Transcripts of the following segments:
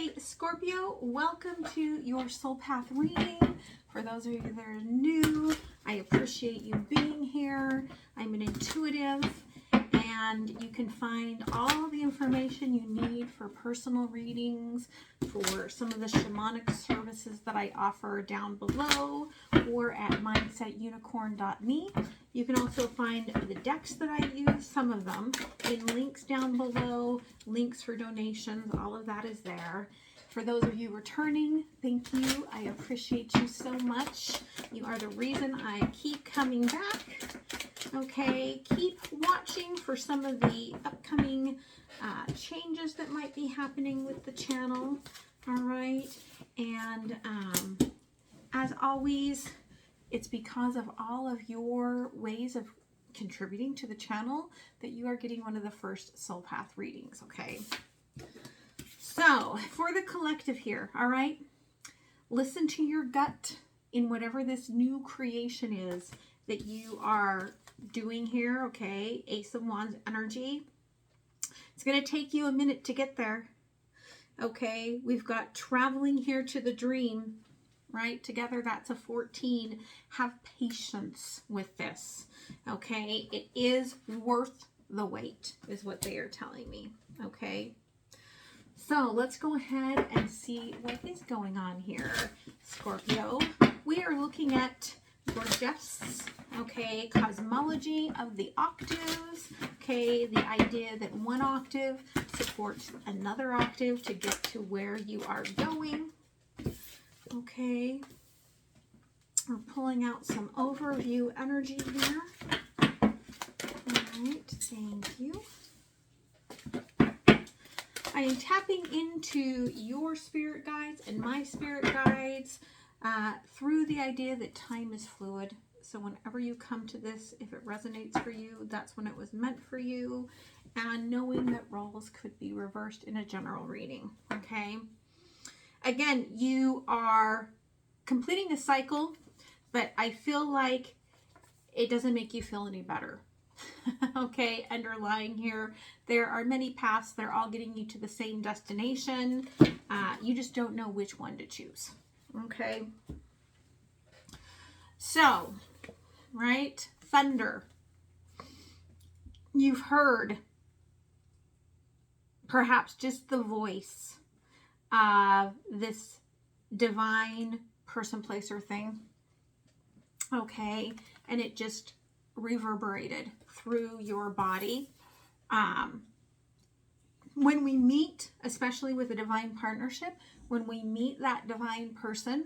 Hey Scorpio, welcome to your soul path reading. For those of you that are new, I appreciate you being here. I'm an intuitive, and you can find all the information you need for personal readings, for some of the shamanic services that I offer down below or at MindsetUnicorn.me. You can also find the decks that I use, some of them, in links down below, links for donations, all of that is there. For those of you returning, thank you. I appreciate you so much. You are the reason I keep coming back. Okay, keep watching for some of the upcoming changes that might be happening with the channel. All right, and as always, it's because of all of your ways of contributing to the channel that you are getting one of the first soul path readings, okay? So, for the collective here, all right, listen to your gut in whatever this new creation is that you are doing here, okay? Ace of Wands energy. It's going to take you a minute to get there, okay? We've got traveling here to the dream, right? Together, that's a 14. Have patience with this, okay? It is worth the wait, is what they are telling me, okay? So let's go ahead and see what is going on here, Scorpio. We are looking at gorgeous, okay, cosmology of the octaves, okay, the idea that one octave supports another octave to get to where you are going. Okay, we're pulling out some overview energy here. All right, thank you. I am tapping into your spirit guides and my spirit guides through the idea that time is fluid. So whenever you come to this, if it resonates for you, that's when it was meant for you. And knowing that roles could be reversed in a general reading, okay? Again, you are completing a cycle, but I feel like it doesn't make you feel any better. Okay, underlying here, there are many paths. They're all getting you to the same destination. You just don't know which one to choose. Okay. So, right, thunder. You've heard perhaps just the voice of this divine person, place, or thing. Okay, and it just reverberated through your body. When we meet, especially with a divine partnership, when we meet that divine person,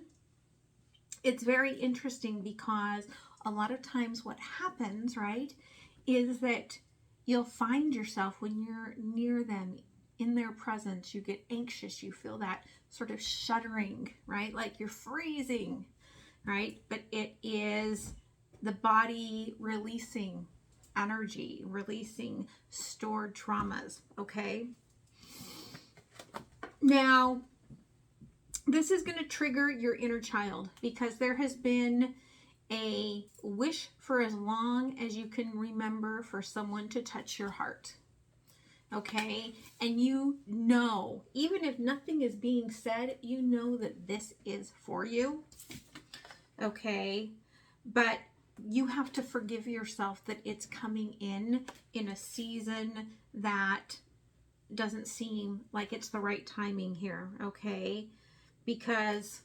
it's very interesting because a lot of times what happens, right, is that you'll find yourself when you're near them, in their presence, you get anxious, you feel that sort of shuddering, right, like you're freezing, right, but it is the body releasing energy, releasing stored traumas, okay? Now, this is going to trigger your inner child because there has been a wish for as long as you can remember for someone to touch your heart, okay? And you know, even if nothing is being said, you know that this is for you, okay? But you have to forgive yourself that it's coming in a season that doesn't seem like it's the right timing here, okay? Because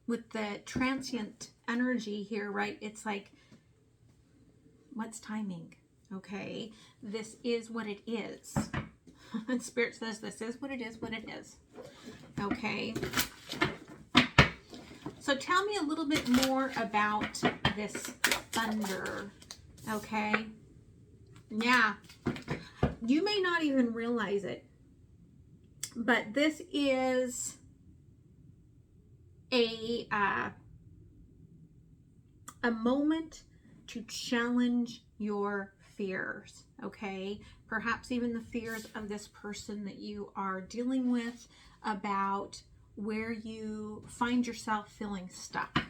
with the transient energy here, right, it's like, what's timing, okay? This is what it is. And Spirit says this is what it is, okay? So tell me a little bit more about this thunder, okay? Yeah, you may not even realize it, but this is a moment to challenge your fears, okay? Perhaps even the fears of this person that you are dealing with, about where you find yourself feeling stuck,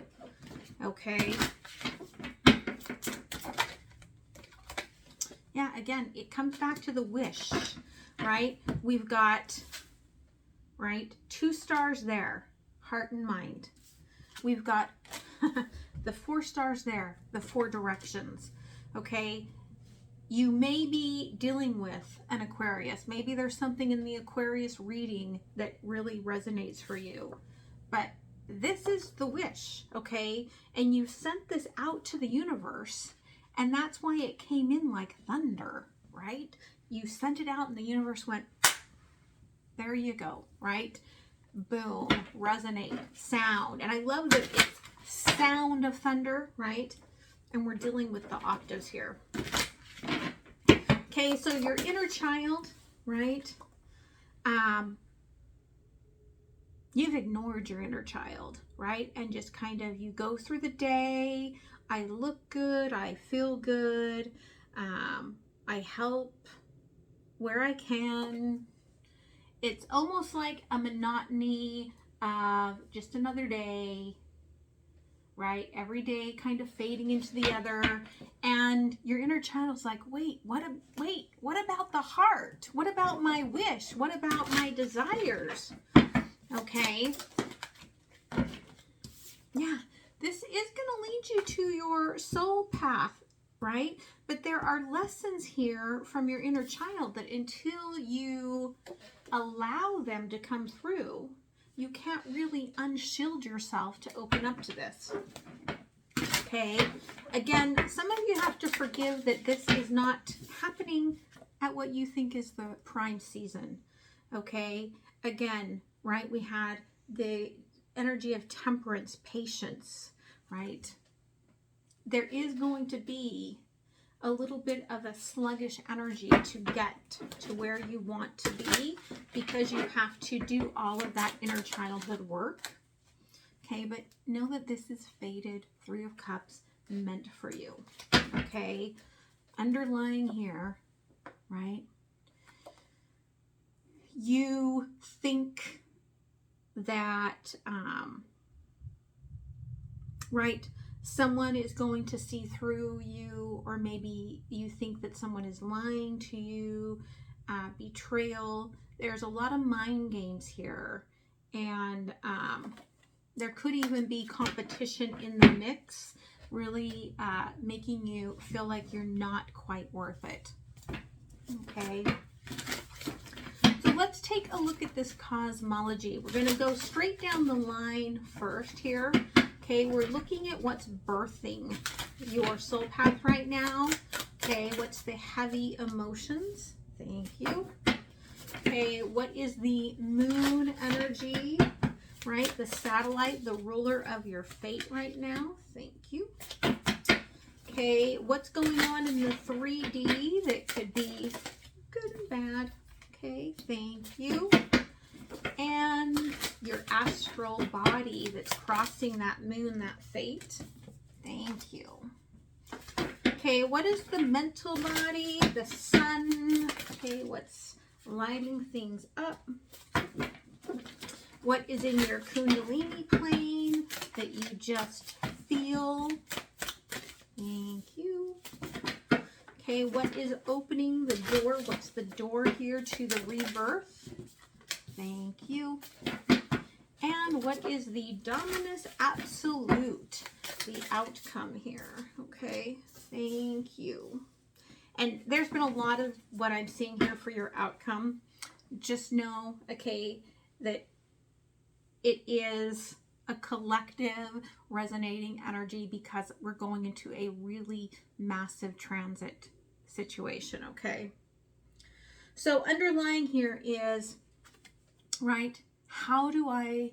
okay? Yeah, again, it comes back to the wish, right? We've got right? 2 stars there, heart and mind. We've got the 4 stars there, the 4 directions, okay? You may be dealing with an Aquarius. Maybe there's something in the Aquarius reading that really resonates for you. But this is the wish, okay? And you sent this out to the universe, and that's why it came in like thunder, right? You sent it out and the universe went, there you go, right? Boom, resonate, sound. And I love that it's sound of thunder, right? And we're dealing with the octaves here. Okay, so your inner child, right? You've ignored your inner child, right? And just kind of, you go through the day, I look good, I feel good, I help where I can. It's almost like a monotony of just another day, right? Every day kind of fading into the other. And your inner child's like, wait, what about the heart? What about my wish? What about my desires? Okay. Yeah, this is going to lead you to your soul path, right? But there are lessons here from your inner child that until you allow them to come through, you can't really unshield yourself to open up to this. Okay. Again, some of you have to forgive that this is not happening at what you think is the prime season. Okay. Again, right? We had the energy of temperance, patience, right? There is going to be a little bit of a sluggish energy to get to where you want to be, because you have to do all of that inner childhood work. Okay, but know that this is fated 3 of Cups, meant for you. Okay, underlying here, right? You think that, right, someone is going to see through you, or maybe you think that someone is lying to you, betrayal. There's a lot of mind games here, and there could even be competition in the mix, really making you feel like you're not quite worth it. Okay. So let's take a look at this cosmology. We're going to go straight down the line first here. Okay, we're looking at what's birthing your soul path right now. Okay, what's the heavy emotions? Thank you. Okay, what is the moon energy? Right, the satellite, the ruler of your fate right now. Thank you. Okay, what's going on in the 3D that could be good and bad? Okay, thank you. And your astral body that's crossing that moon, that fate. Thank you. Okay, what is the mental body? The sun. Okay, what's lighting things up? What is in your Kundalini plane that you just feel? Thank you. Okay, what is opening the door? What's the door here to the rebirth? Thank you. And what is the Dominus Absolute? The outcome here. Okay, thank you. And there's been a lot of what I'm seeing here for your outcome. Just know, okay, that it is a collective resonating energy, because we're going into a really massive transit situation, okay? So underlying here is, right, how do I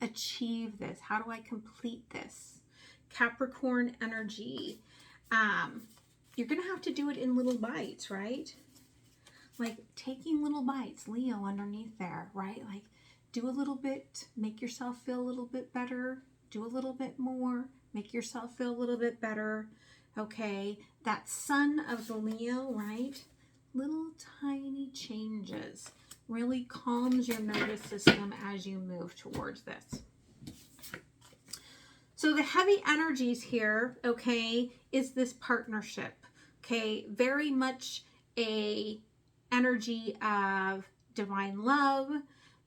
achieve this? How do I complete this? Capricorn energy. You're going to have to do it in little bites, right? Like taking little bites. Leo underneath there, right? Like do a little bit, make yourself feel a little bit better. Do a little bit more, make yourself feel a little bit better. Okay, that sun of the Leo, right? Little tiny changes really calms your nervous system as you move towards this. So the heavy energies here, okay, is this partnership. Okay, very much a energy of divine love,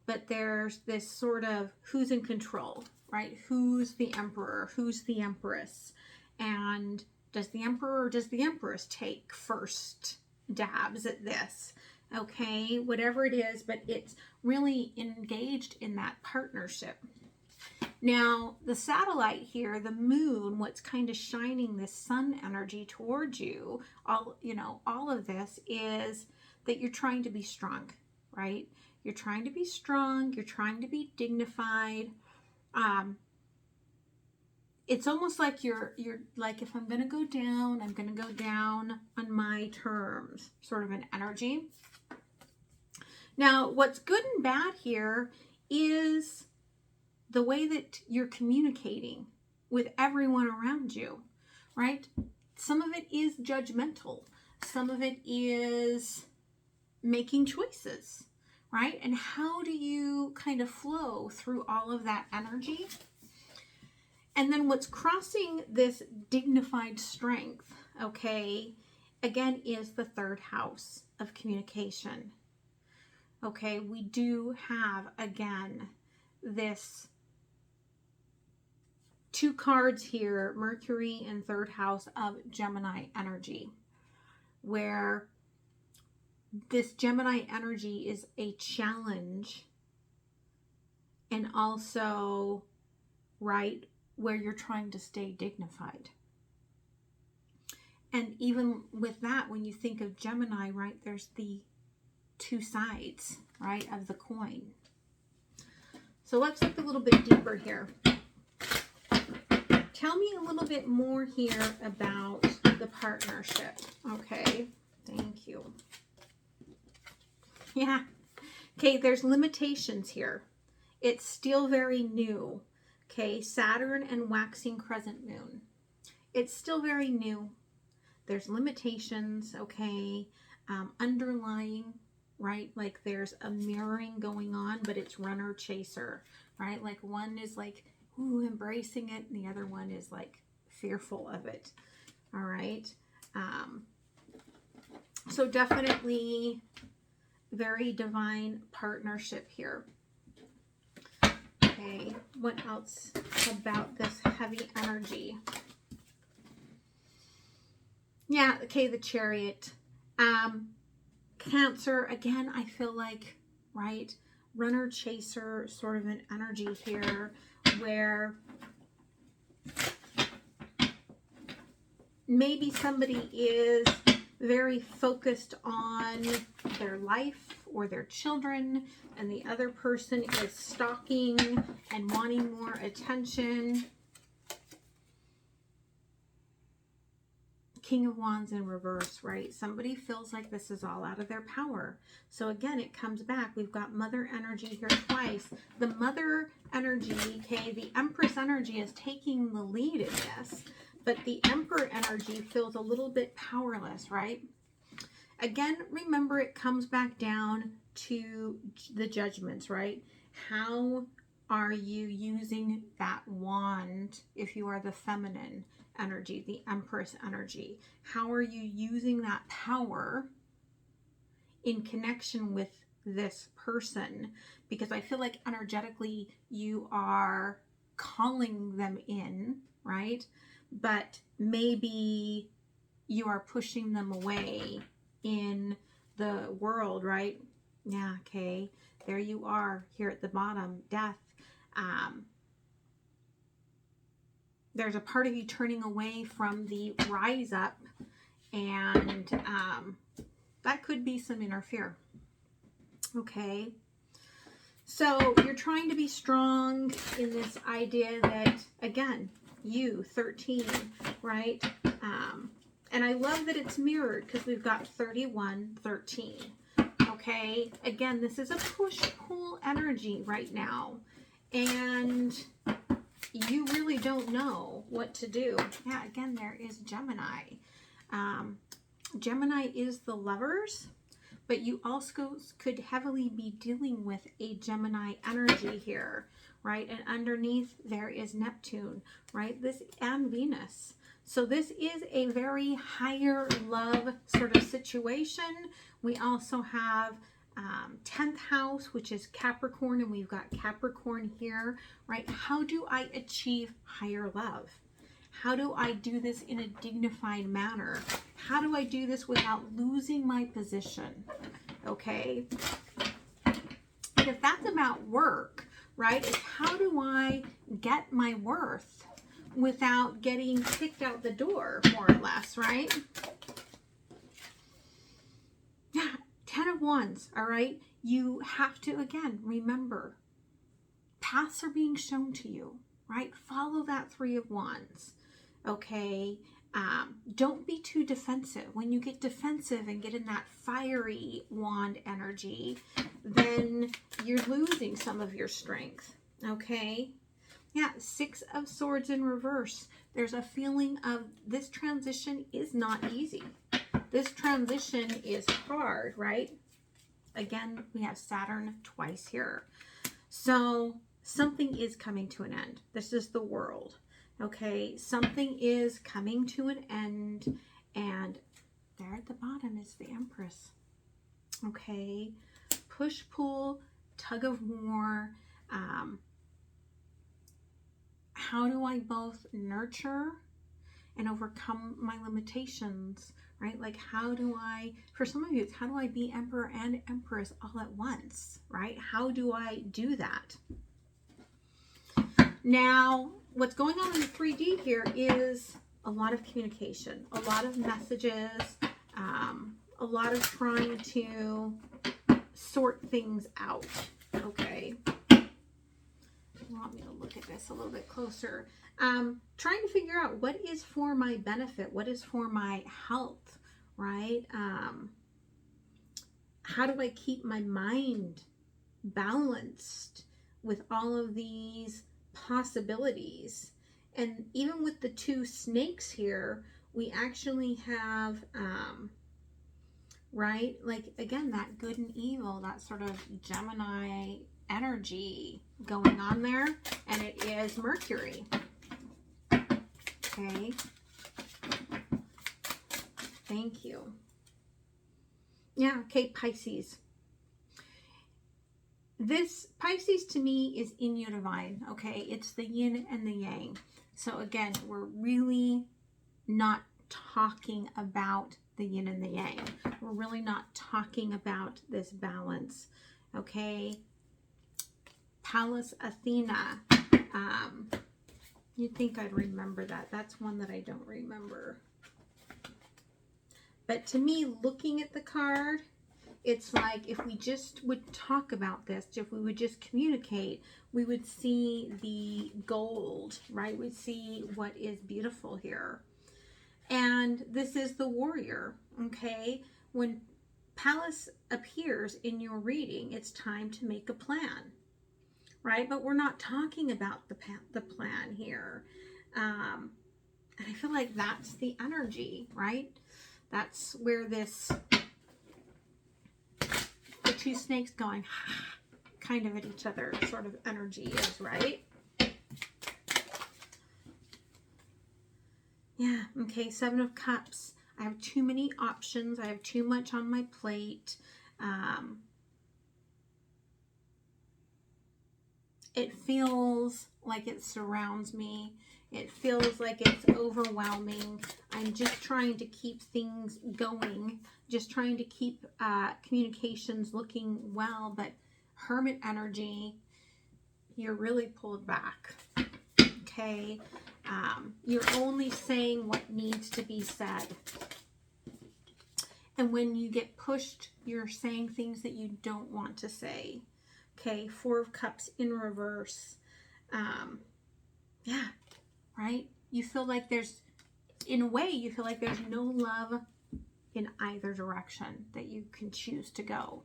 but there's this sort of who's in control, right? Who's the emperor? Who's the empress? And does the emperor or does the empress take first dabs at this? Okay, whatever it is, but it's really engaged in that partnership. Now, the satellite here, the moon, what's kind of shining this sun energy towards you, all of this is that you're trying to be strong, right? You're trying to be strong. You're trying to be dignified. It's almost like you're like, if I'm going to go down, I'm going to go down on my terms, sort of an energy. Now, what's good and bad here is the way that you're communicating with everyone around you, right? Some of it is judgmental. Some of it is making choices, right? And how do you kind of flow through all of that energy? And then what's crossing this dignified strength, okay, again, is the third house of communication. Okay, we do have, again, this two cards here, Mercury in third house of Gemini energy, where this Gemini energy is a challenge and also, right, where you're trying to stay dignified. And even with that, when you think of Gemini, right, there's the two sides, right, of the coin. So let's look a little bit deeper here. Tell me a little bit more here about the partnership. Okay, thank you. Yeah. Okay, there's limitations here. It's still very new. Okay, Saturn and waxing crescent moon. It's still very new. There's limitations, okay, underlying, right? Like there's a mirroring going on, but it's runner chaser, right? Like one is like, ooh, embracing it, and the other one is like fearful of it. All right. So definitely very divine partnership here. Okay, what else about this heavy energy? Yeah, okay, the Chariot. Cancer, again, I feel like, right, runner chaser sort of an energy here where maybe somebody is very focused on their life or their children, and the other person is stalking and wanting more attention. King of Wands in reverse, right? Somebody feels like this is all out of their power. So again, it comes back. We've got mother energy here twice. The mother energy, okay, the Empress energy is taking the lead in this, but the Emperor energy feels a little bit powerless, right? Again, remember, it comes back down to the judgments, right? How are you using that wand if you are the feminine energy, the Empress energy? How are you using that power in connection with this person? Because I feel like energetically you are calling them in, right? But maybe you are pushing them away in the world, right? Yeah, okay. There you are here at the bottom, death. There's a part of you turning away from the rise up, and that could be some inner fear. Okay. So you're trying to be strong in this idea that, again, you, 13, right? And I love that it's mirrored because we've got 31, 13. Okay. Again, this is a push-pull energy right now. And you really don't know what to do. Yeah, again, there is Gemini. Gemini is the lovers, but you also could heavily be dealing with a Gemini energy here, right? And underneath there is Neptune, right? This and Venus. So this is a very higher love sort of situation. We also have 10th house, which is Capricorn, and we've got Capricorn here, right? How do I achieve higher love? How do I do this in a dignified manner? How do I do this without losing my position? Okay. And if that's about work, right, it's how do I get my worth without getting kicked out the door, more or less, right? Yeah, 10 of Wands, all right? You have to, again, remember, paths are being shown to you, right? Follow that 3 of Wands, okay? Don't be too defensive. When you get defensive and get in that fiery wand energy, then you're losing some of your strength, okay? Yeah, 6 of Swords in reverse. There's a feeling of this transition is not easy. This transition is hard, right? Again, we have Saturn twice here. So something is coming to an end. This is the World. Okay, something is coming to an end, and there at the bottom is the Empress. Okay, push, pull, tug of war. How do I both nurture and overcome my limitations, right? Like, how do I, for some of you, it's how do I be Emperor and Empress all at once, right? How do I do that? Now, what's going on in the 3D here is a lot of communication, a lot of messages, a lot of trying to sort things out, okay? You want me to look at this a little bit closer. Trying to figure out what is for my benefit, what is for my health, right? How do I keep my mind balanced with all of these possibilities? And even with the 2 snakes here, we actually have, right, like, again, that good and evil, that sort of Gemini energy going on there, and it is Mercury. Okay. Thank you. Yeah, okay, Pisces. This Pisces to me is in your divine, okay? It's the yin and the yang. So again, we're really not talking about the yin and the yang. We're really not talking about this balance, okay? Pallas Athena. You'd think I'd remember that. That's one that I don't remember. But to me, looking at the card, it's like if we just would talk about this, if we would just communicate, we would see the gold, right? We'd see what is beautiful here. And this is the Warrior, okay? When Pallas appears in your reading, it's time to make a plan, right? But we're not talking about the plan here. And I feel like that's the energy, right? That's where this, the 2 snakes going kind of at each other sort of energy is, right? Yeah, okay, 7 of Cups. I have too many options. I have too much on my plate. It feels like it surrounds me. It feels like it's overwhelming. I'm just trying to keep things going, just trying to keep communications looking well, but Hermit energy, you're really pulled back, okay? You're only saying what needs to be said. And when you get pushed, you're saying things that you don't want to say. Okay, 4 of Cups in reverse. Yeah, right? You feel like there's, in a way, you feel like there's no love in either direction that you can choose to go.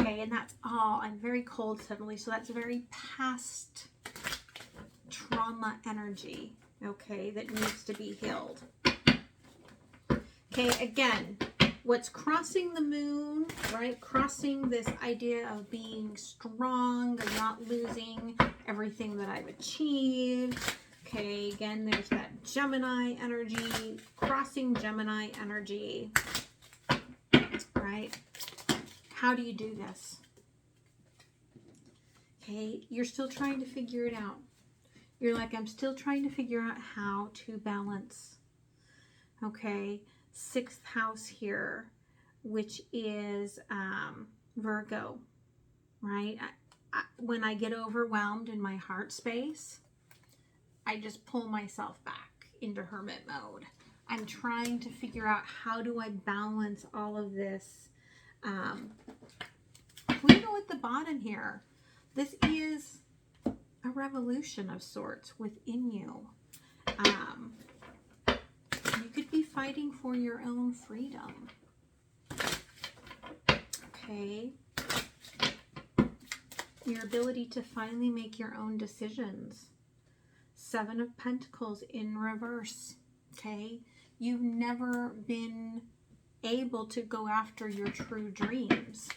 Okay, and that's all. I'm very cold suddenly, so that's very past trauma energy, okay, that needs to be healed. Okay, again, what's crossing the moon, right? Crossing this idea of being strong, of not losing everything that I've achieved. Okay, again, there's that Gemini energy, crossing Gemini energy, right? How do you do this? Okay, you're still trying to figure it out. You're like, I'm still trying to figure out how to balance. Okay, 6th house here, which is Virgo, right? When I get overwhelmed in my heart space, I just pull myself back into hermit mode. I'm trying to figure out, how do I balance all of this? We go at the bottom here. This is a revolution of sorts within you. You could be fighting for your own freedom. Okay. Your ability to finally make your own decisions. 7 of Pentacles in reverse. Okay. You've never been able to go after your true dreams.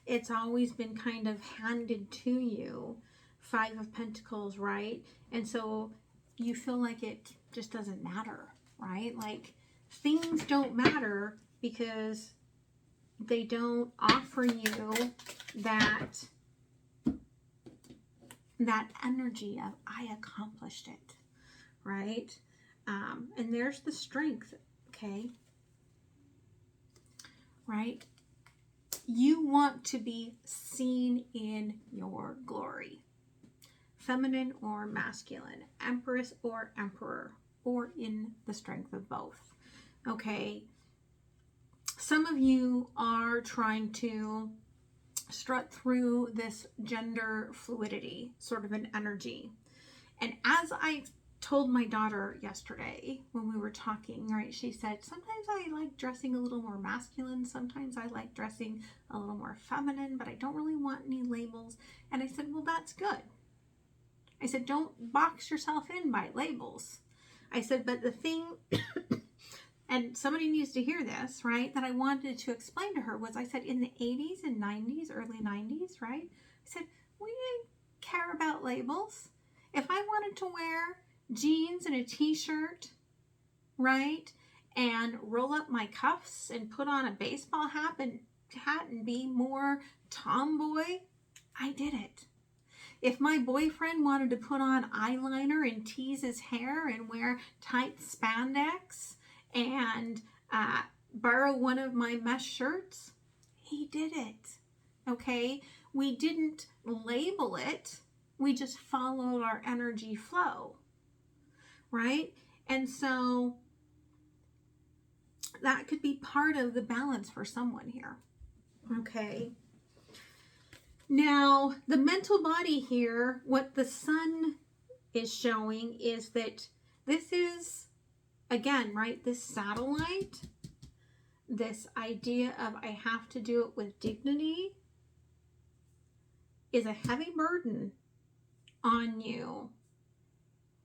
It's always been kind of handed to you. 5 of Pentacles, right? And so you feel like it just doesn't matter, right? Like, things don't matter because they don't offer you that energy of, I accomplished it, right? And there's the strength, okay? Right? You want to be seen in your glory. Feminine or masculine, empress or emperor, or in the strength of both. Okay. Some of you are trying to strut through this gender fluidity, sort of an energy. And as I told my daughter yesterday when we were talking, right, she said, sometimes I like dressing a little more masculine, sometimes I like dressing a little more feminine, but I don't really want any labels. And I said, well, that's good. I said, don't box yourself in by labels. I said, but the thing, and somebody needs to hear this, right, that I wanted to explain to her was, I said, in the 80s and 90s, early 90s, right, I said, we didn't care about labels. If I wanted to wear jeans and a t-shirt, right, and roll up my cuffs and put on a baseball hat and be more tomboy, I did it. If my boyfriend wanted to put on eyeliner and tease his hair and wear tight spandex and borrow one of my mesh shirts, he did it. Okay? We didn't label it. We just followed our energy flow. Right? And so that could be part of the balance for someone here. Okay? Now, the mental body here, what the sun is showing is that this is, again, right, this satellite, this idea of I have to do it with dignity is a heavy burden on you,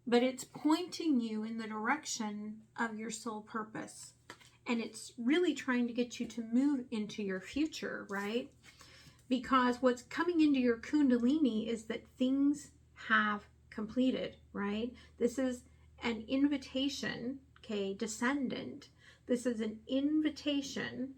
but it's pointing you in the direction of your soul purpose. And it's really trying to get you to move into your future, right? Because what's coming into your Kundalini is that things have completed, right? This is an invitation, okay, descendant. This is an invitation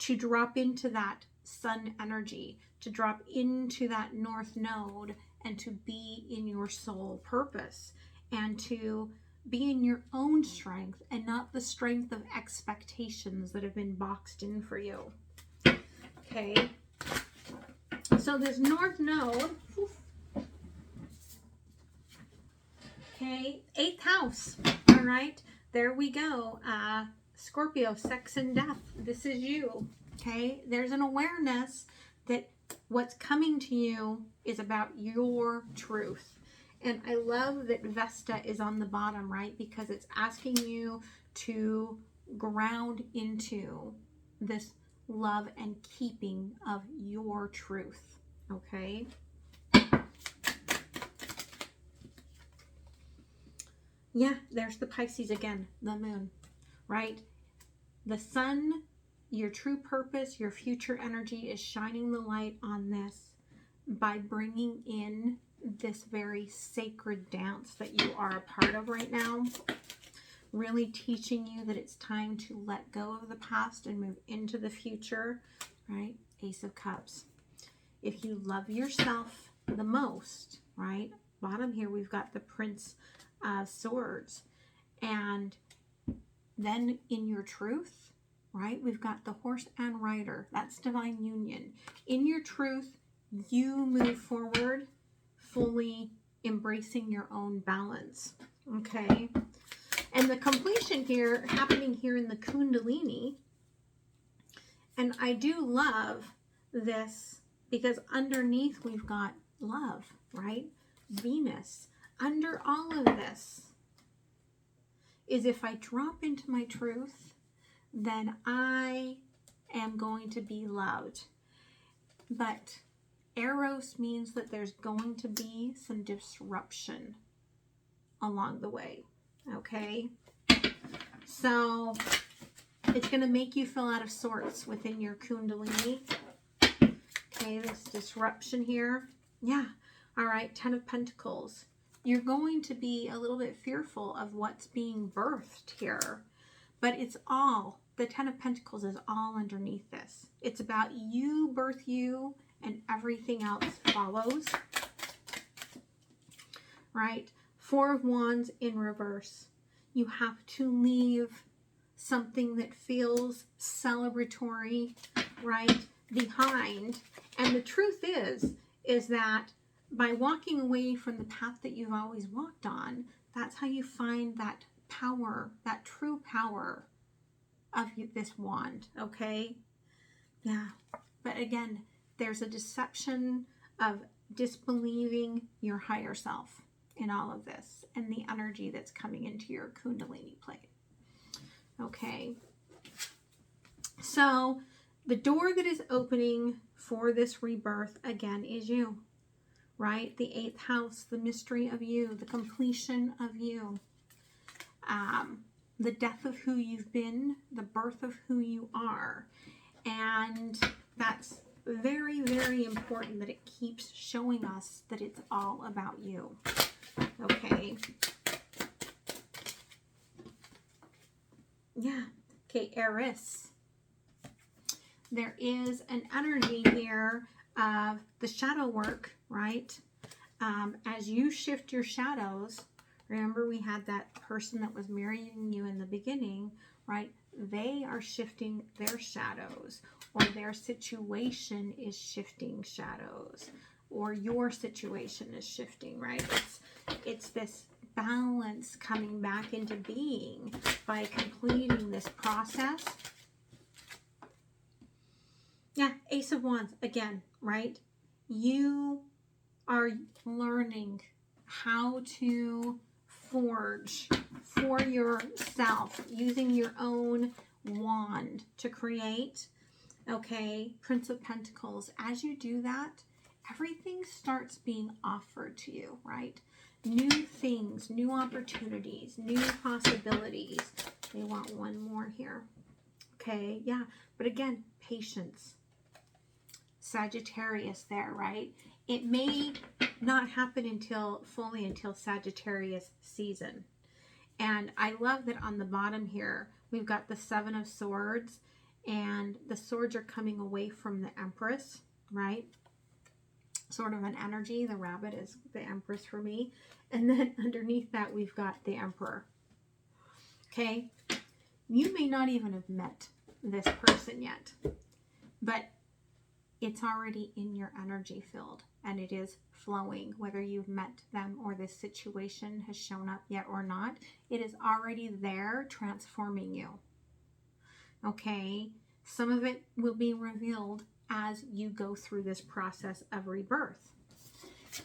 to drop into that sun energy, to drop into that north node, and to be in your soul purpose, and to be in your own strength and not the strength of expectations that have been boxed in for you. Okay, so this north node, okay, 8th house, all right, there we go. Scorpio, sex and death, this is you, okay? There's an awareness that what's coming to you is about your truth. And I love that Vesta is on the bottom, right? Because it's asking you to ground into this love and keeping of your truth, okay? Yeah, there's the Pisces again, the moon, right? The sun, your true purpose, your future energy is shining the light on this by bringing in this very sacred dance that you are a part of right now, really teaching you that it's time to let go of the past and move into the future, right? Ace of Cups. If you love yourself the most, right? Bottom here, we've got the Prince of Swords. And then in your truth, right? We've got the Horse and Rider. That's divine union. In your truth, you move forward fully embracing your own balance. Okay? And the completion here, happening here in the Kundalini. And I do love this because underneath we've got love, right? Venus. Under all of this is if I drop into my truth, then I am going to be loved. But Eros means that there's going to be some disruption along the way. Okay? So it's going to make you feel out of sorts within your Kundalini. Okay, this disruption here. Yeah. All right, 10 of Pentacles. You're going to be a little bit fearful of what's being birthed here. But it's all, the 10 of Pentacles is all underneath this. It's about you, birth you, and everything else follows. Right? 4 of Wands in reverse. You have to leave something that feels celebratory, right, behind. And the truth is that by walking away from the path that you've always walked on, that's how you find that power, that true power of this wand, okay? Yeah, but again, there's a deception of disbelieving your higher self in all of this and the energy that's coming into your Kundalini plate. Okay, so the door that is opening for this rebirth again is you, right? The 8th house, the mystery of you, the completion of you, the death of who you've been, the birth of who you are. And that's very, very important that it keeps showing us that it's all about you. Okay. Yeah. Okay, Eris. There is an energy here of the shadow work, right? As you shift your shadows, remember we had that person that was marrying you in the beginning, right? They are shifting their shadows, or their situation is shifting shadows, or your situation is shifting, right? It's this balance coming back into being by completing this process. Yeah, Ace of Wands again, right? You are learning how to forge for yourself using your own wand to create. Okay, Prince of Pentacles. As you do that, everything starts being offered to you, right? New things, new opportunities, new possibilities. They want one more here. Okay, yeah, but again, patience. Sagittarius there, right? It may not happen fully until Sagittarius season. And I love that on the bottom here, we've got the 7 of Swords, and the swords are coming away from the Empress, right? Sort of an energy. The rabbit is the Empress for me. And then underneath that, we've got the Emperor. Okay? You may not even have met this person yet, but it's already in your energy field, and it is flowing, whether you've met them or this situation has shown up yet or not. It is already there transforming you. Okay? Some of it will be revealed as you go through this process of rebirth.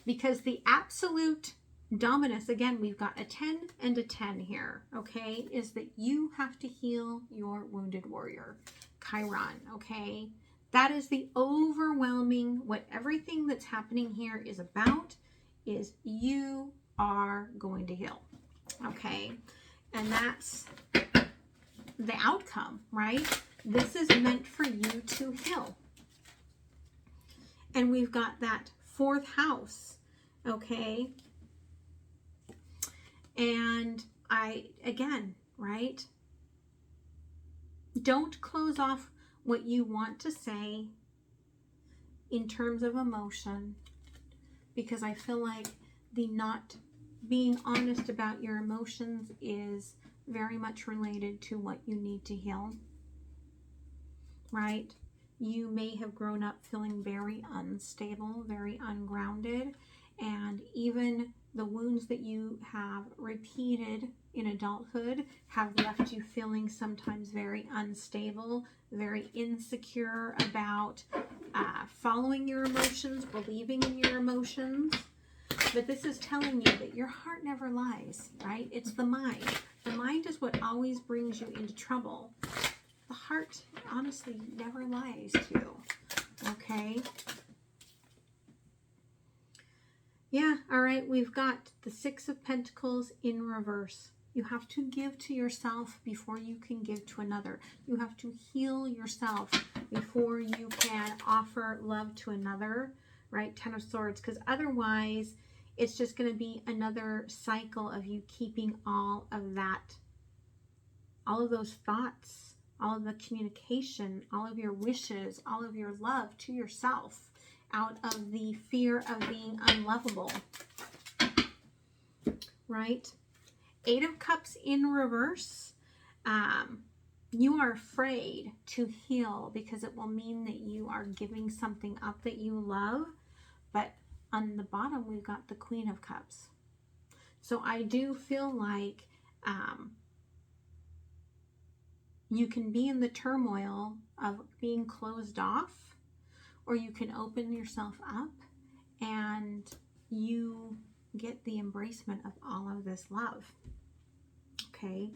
Because the absolute dominance, again, we've got a 10 and a 10 here, okay, is that you have to heal your wounded warrior, Chiron, okay? That is the overwhelming, what everything that's happening here is about, is you are going to heal, okay? And that's the outcome, right? This is meant for you to heal. And we've got that 4th house, okay? And again, right? Don't close off what you want to say in terms of emotion, because I feel like the not being honest about your emotions is very much related to what you need to heal, right? You may have grown up feeling very unstable, very ungrounded, and even the wounds that you have repeated in adulthood have left you feeling sometimes very unstable, very insecure about following your emotions, believing in your emotions. But this is telling you that your heart never lies, right? It's the mind. The mind is what always brings you into trouble. The heart honestly never lies to you, okay? Yeah, all right, we've got the Six of Pentacles in reverse. You have to give to yourself before you can give to another. You have to heal yourself before you can offer love to another, right? Ten of Swords, because otherwise it's just going to be another cycle of you keeping all of that, all of those thoughts, all of the communication, all of your wishes, all of your love to yourself out of the fear of being unlovable, right? Eight of Cups in reverse. You are afraid to heal because it will mean that you are giving something up that you love. But on the bottom, we've got the Queen of Cups. So I do feel like you can be in the turmoil of being closed off, or you can open yourself up and you get the embracement of all of this love. Okay.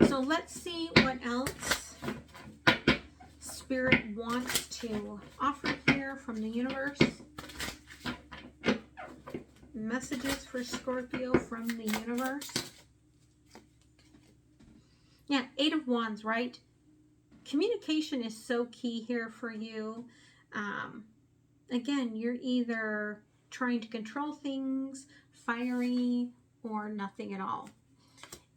So let's see what else Spirit wants to offer here from the universe. Messages for Scorpio from the universe. Yeah, Eight of Wands, right? Communication is so key here for you. Again, you're either trying to control things, fiery, or nothing at all.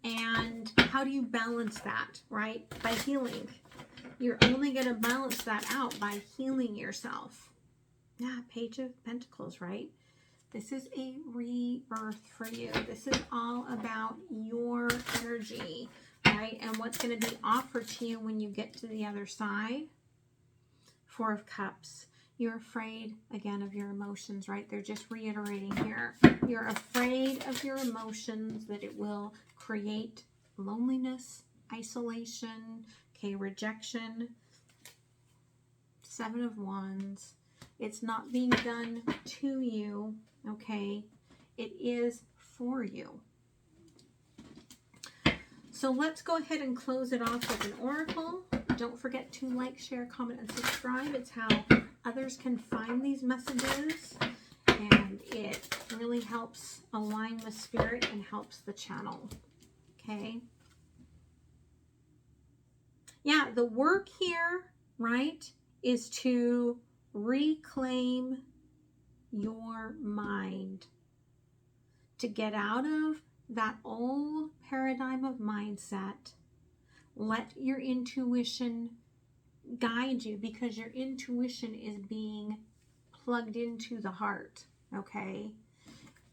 And how do you balance that, right? By healing. You're only going to balance that out by healing yourself. Yeah, Page of Pentacles, right? This is a rebirth for you. This is all about your energy, right? And what's going to be offered to you when you get to the other side. Four of Cups. You're afraid, again, of your emotions, right? They're just reiterating here. You're afraid of your emotions, that it will create loneliness, isolation, okay, rejection. Seven of Wands. It's not being done to you, okay? It is for you. So let's go ahead and close it off with an oracle. Don't forget to like, share, comment, and subscribe. It's how others can find these messages, and it really helps align with Spirit and helps the channel. Okay? Yeah, the work here, right, is to reclaim your mind, to get out of that old paradigm of mindset. Let your intuition guide you, because your intuition is being plugged into the heart, okay?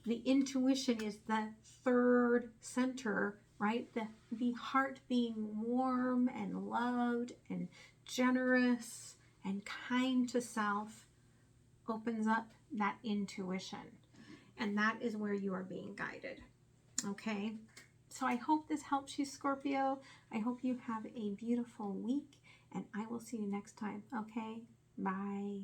The intuition is the third center, right? The heart being warm and loved and generous and kind to self opens up that intuition. And that is where you are being guided, okay? So I hope this helps you, Scorpio. I hope you have a beautiful week, and I will see you next time, okay? Bye.